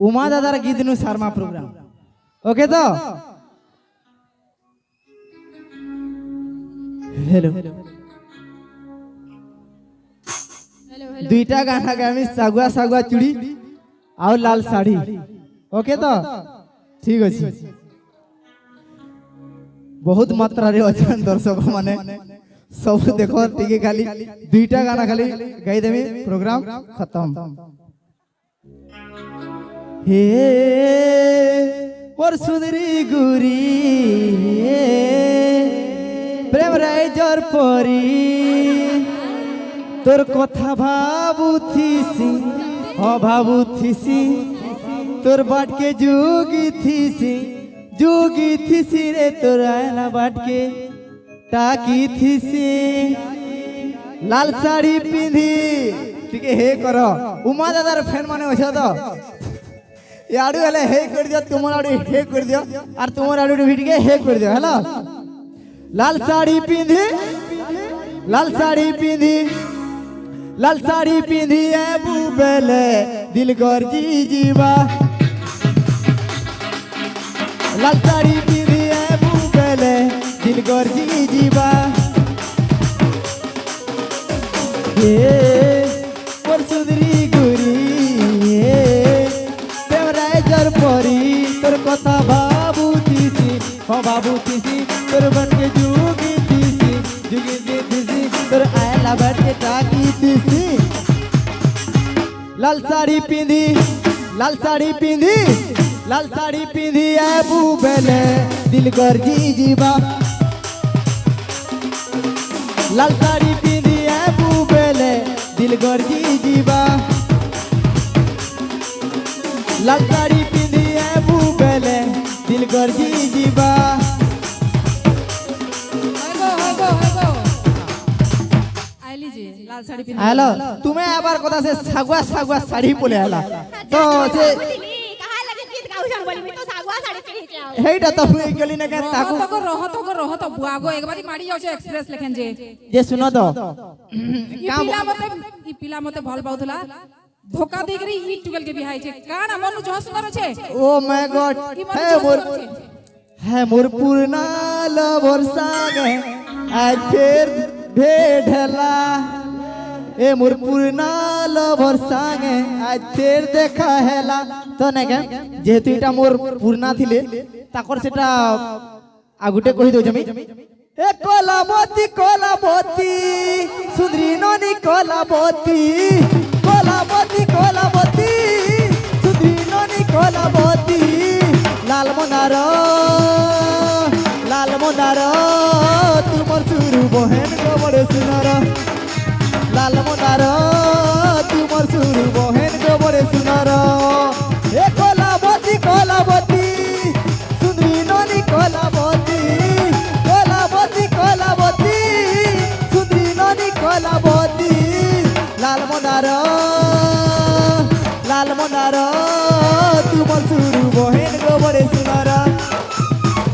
उमा दादार गीत नु Sharma programme okay तो हेलो दुईटा गाना गामी सागुआ सागुआ चूड़ी और लाल साड़ी ओके तो ठीक अच्छे बहुत मात्रा रे अछन दर्शक माने सब देखो टिके खाली दुईटा गाना खाली गाई देमी प्रोग्राम खत्म हे मोर सुंदरी गुरी प्रेम राय जर परी तोर कथा भाबुथिसी भाबुथिसी तोर बाट के जोगी थीसी रे तोर आयला बाट के टाकी थीसी लाल साड़ी पिंधी ठीक है हे करो उमा दादार फैन माने अच्छा तो याडू हेले हे कर दियो तुमर आडू हे कर दियो और तुमर आडू भिड़ के हे कर दियो हेलो लाल साड़ी पिंधी लाल साड़ी पिंधी ए बुबेले दिल कर जी जीवा लाल साड़ी पिंधी ए बुबेले दिल कर जी जीवा ये पर सुंदरी गुरी तेरा जर परी तोर कथा भाबुथिसी भाबुथिसी तोर बन के जुगी थीसी तोर आयला बैठ के टाकी थीसी लाल साड़ी पिंधी ए बुबेले दिल कर जी जीवा लाल साड़ी पिंधी ए बुबेले दिल कर जी जीवा लाल साड़ी पिंधी ए बुबेले दिल कर जी जीवा हेलो तुम्हें आबार कथा से सागुआ सागुआ साड़ी बोले हला तो से कहा लगे गीत गाउ जान बोली मैं तो सागुआ साड़ी पहन के आओ हेटा तो हुई गेली न के ताकू रह तो बुआगो एक बारी मारी जाओ एक्सप्रेस लेखन जे सुनो तो ई पिला मते भल पाउथला धोखा दे करी ई टुगल के बिहाई छे काना मनु जो सुंदर छे ओ माय गॉड है मोर पूर्णा लवर सागे आज फिर भेड़ला ए मोर पूर्णा लवर संगे आज फिर देखा हैला तो ना के जेहेतु इटा मोर पूर्णा थिले ताकर सेटा आगुटे कहि दो जमी ए कोलाबती सुंदरी ननी कोलाबती सुंदरी ननी कोलाबती लाल मोनार तुमर सुरु बहन को बड़े सुनार लाल मोनार तुमर सुरु बहन को बड़े सुनार ए कोलाबती सुंदरी ननी कोलाबती सुंदरी ननी कोलाबती लाल मोनार तुमर सुरु बहन को बड़े सुनार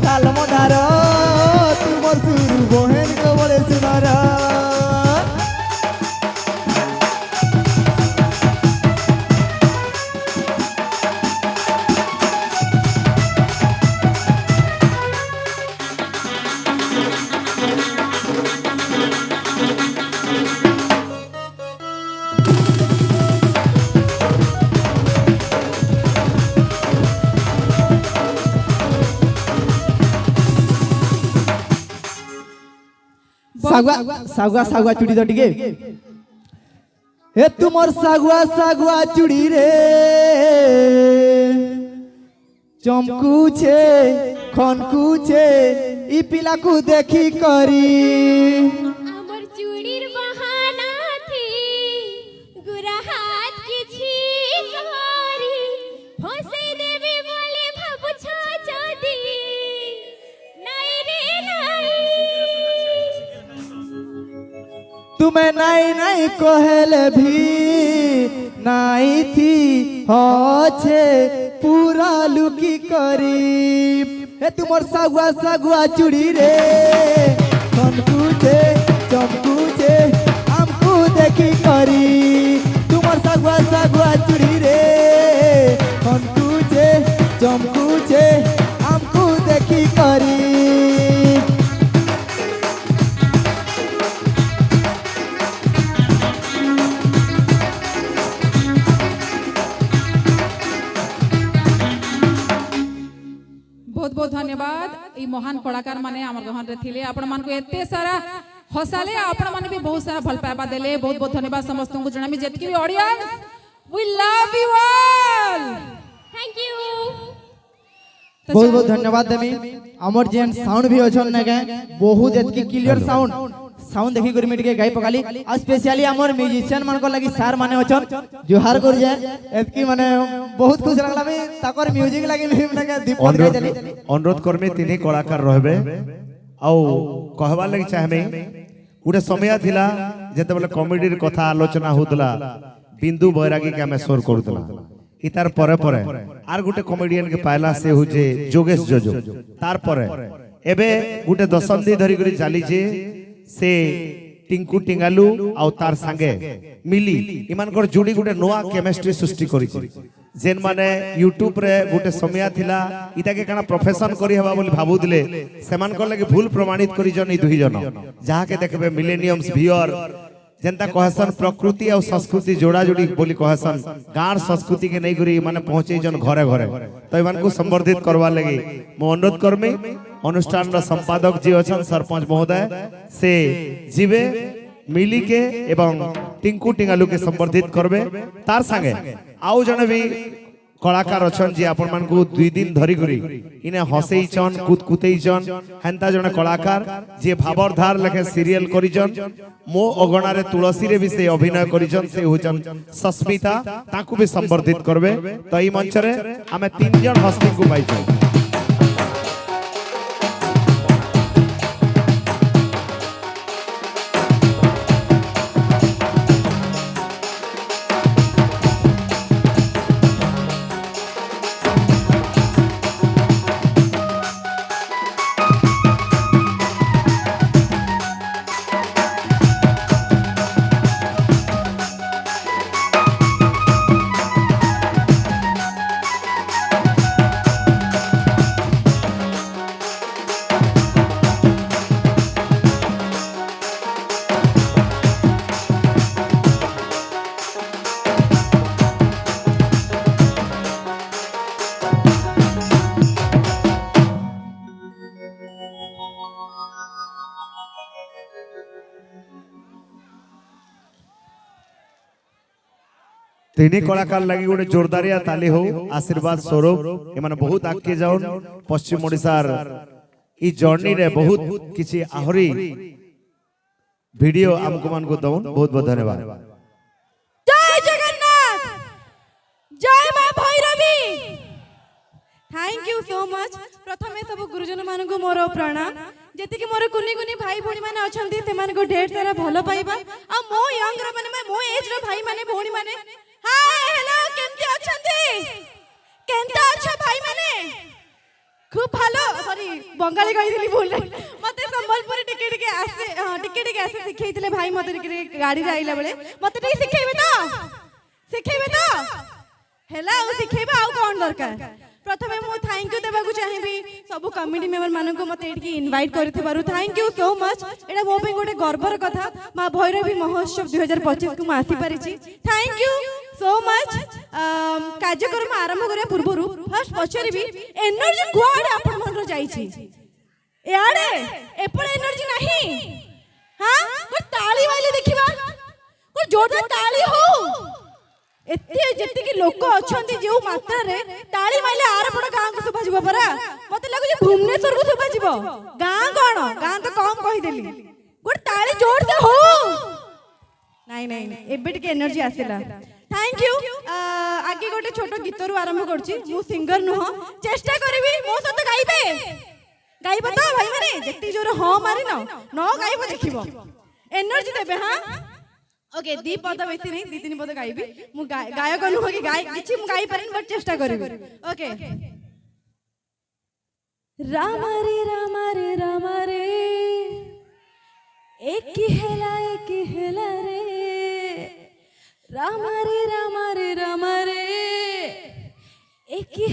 लाल मोनार तुमर सुरु बहन को बड़े सुनार सागुआ चूड़ी तो टिके हे तुमर सागुआ चूड़ी रे चमकू छे खनकू छे ई पिला को देखी करी हमर चूड़ीर बहाना थी गुरा हाथ के छी करी फसे देवे बोले भाबु छ जदी नहीं रे नहीं तुम्हें नहीं कहले भी नहीं थी हो छे पूरा लुकी करी हे तुमर सागुआ चूड़ी रे खनकू छे चमकू छे हमको देखी करी तुमर सागुआ चूड़ी रे खनकू बहुत धन्यवाद ई महान कलाकार माने हमर गहन रे थिले आपण मान को एते सारा हसाले आपण मान भी बहुत सारा भल पाइबा देले बहुत बहुत धन्यवाद समस्त को जणामी जेतकी भी audience we love you all thank you बहुत बहुत धन्यवाद देमी हमर जेन साउंड भी अछन ना के बहुत एतकी क्लियर साउंड देखि करी मिट के गाई पकाली आ स्पेशली हमर म्यूजिशियन मान को लागि सार माने अछन जोहार कर जाय एतकी माने बहुत खुश लागला बे ताकर म्यूजिक लागि हम लगे दीपक गाई देली अनुरोध करमे तिनी कलाकार रहबे आ कहबा लागि चाहमे उडे समय थिला जते बेले कॉमेडी रे कथा आलोचना होतला बिंदु बैरागी के हमें शोर करतला इतार परे परे आर गुटे कॉमेडियन के पायला से हुजे जोगेश जोजो तार परे एबे गुटे दशंधी धरी करी चाली जे से टिंकू टिंगालू आ तार संगे मिली इमानकर जोड़ी गुटे नोआ केमिस्ट्री सृष्टि करी जेन माने यूट्यूब रे गुटे समय थिला इता के काना प्रोफेशन करी हबा बोली भाबु दिले सेमान को लगे भूल प्रमाणित करी जन ई दुही जन जहा के देखबे मिलेनियम्स व्यूअर जनता कहसन प्रकृति और संस्कृति जोड़ा जोड़ी बोली कहसन गार संस्कृति के नहीं करी माने पहुंचे जन घरे घरे तो इमान को संवर्धित करवा लगी मो अनुरोध करमे अनुष्ठान रा संपादक जी अछन सरपंच महोदय से जीवे मिली के एवं टिंकू टिंगालू के संवर्धित करबे तार संगे आउ जने भी कलाकार अछन जे आपन मान को 2 दिन धरी करी इने हसेई चन कुतकुतेई चन हेंता जने कलाकार जे भाबरधार लेखे सीरियल करी जन मो अगणा रे तुलसी रे भी से अभिनय करी जन से होचन सस्मिता ताकू भी संवर्धित करबे तो ई मंच रे हमें 3 जन हस्ती को पाई छै तीनी कलाकार लगी गोटे जोरदारिया ताली हो आशीर्वाद स्वरूप एमाने बहुत आगे जाउन पश्चिम ओडिसार ई जर्नी रे बहुत किछि आहरी वीडियो हमको मान को दउन बहुत बहुत धन्यवाद जय जगन्नाथ जय मां Bhairavi thank you so much प्रथमे सब गुरुजन मान को मोर प्रणाम जेति कि मोर कुनी कुनी भाई भोणी माने अछंती से मान को ढेर सारा भलो पाइबा आ मो यंग रो माने मो एज रो भाई माने भोणी माने हाय हेलो केमती अछंती केनता अच्छा भाई माने खूब भालो सॉरी बंगाली कहि दिली भूल मते संबलपुर टिकट के आसे सिखैतिले भाई मते गाड़ी रे आइला बेले मते टिक सिखैबे तो हेला ओ सिखैबा आ कोन दरकार प्रथमे मो थैंक यू देबा को चाहिबी सब कमिटी मेंबर मानन को मते एठी इनवाइट करथि बारु थैंक यू सो मच एटा मो पे गोटे गर्वर कथा मां भैरवी महोत्सव 2025 को म आसी परिछि थैंक यू सो मच कार्यक्रम आरंभ करे पूर्वरु फर्स्ट पछरिबी एनर्जी क्वाड आपण मन जाई छी याडे एपळे एनर्जी नाही हां को ताली वाली देखिबा को जोरदार ताली हो एते जेति कि लोक अछंती जेउ मात्रा रे ताली माइले आर बड़ गां को सुभा जिवो परा मते लागु जे भुवनेश्वर को सुभा जिवो गां कोन गां तो कम कहि देली गुड ताली जोर से हो नहीं एबे टिके एनर्जी आसेला थैंक यू आगे गोटे छोटो गीत रु आरंभ करछि मु सिंगर नुह चेष्टा करबी मो सत गाइबो तो भाई माने जेति जोर ह मारि न गाइबो देखिबो एनर्जी देबे हां ओके दी पद बेसी नहीं दी तीन पद गाइबी मु गायक नुह कि गाय किछि मु गाइ परन बट चेष्टा करबी ओके राम रे एक ही हेला रे राम रे एक ही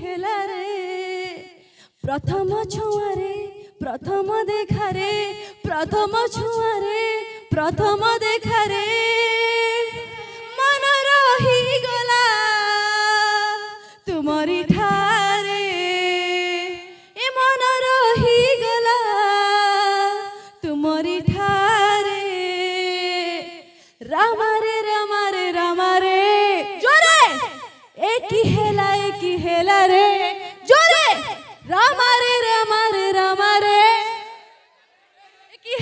हेला रे प्रथम छुआ रे प्रथम देखा रे प्रथम छुआ रे प्रथम देखा रे मन रही गला तुमरी ठारे ହେଲା ରେ ଜୋରେ ରାମା ରେ ରାମା ରେ ରାମା ରେ କି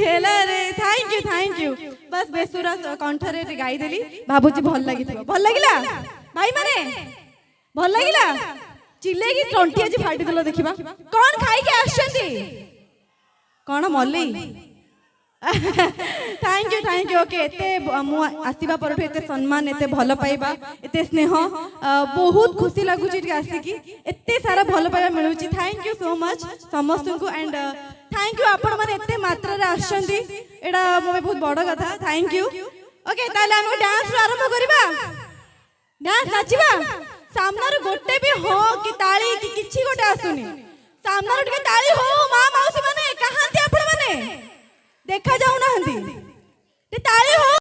ହେଲା ରେ थैंक यू बस बेसुरा कंठरे गाई देली भाबुची भल लागी भल लागिला भाई माने भल लागिला चिल्ले की तंटी आज फाटी देलो देखिबा कौन खाई के आछंती कौन मल्ली थैंक यू ओके एते मु आसीबा पर एते सम्मान एते भल पाइबा एते स्नेह बहुत खुशी लागुची आसी की एते सारा भल पाइबा मिलुची थैंक यू सो मच समस्त को एंड थैंक यू आपण माने एते मात्रा रे आछंती एडा मोमे बहुत बड़ कथा थैंक यू ओके ताले हम डांस आरंभ करबा डांस नाचिबा सामना रे गोटे भी हो कि ताली कि किछि गोटे आसुनी सामना रे ताली हो मां मौसी माने कहांती आपण माने देखा जाऊ ना ताली हो।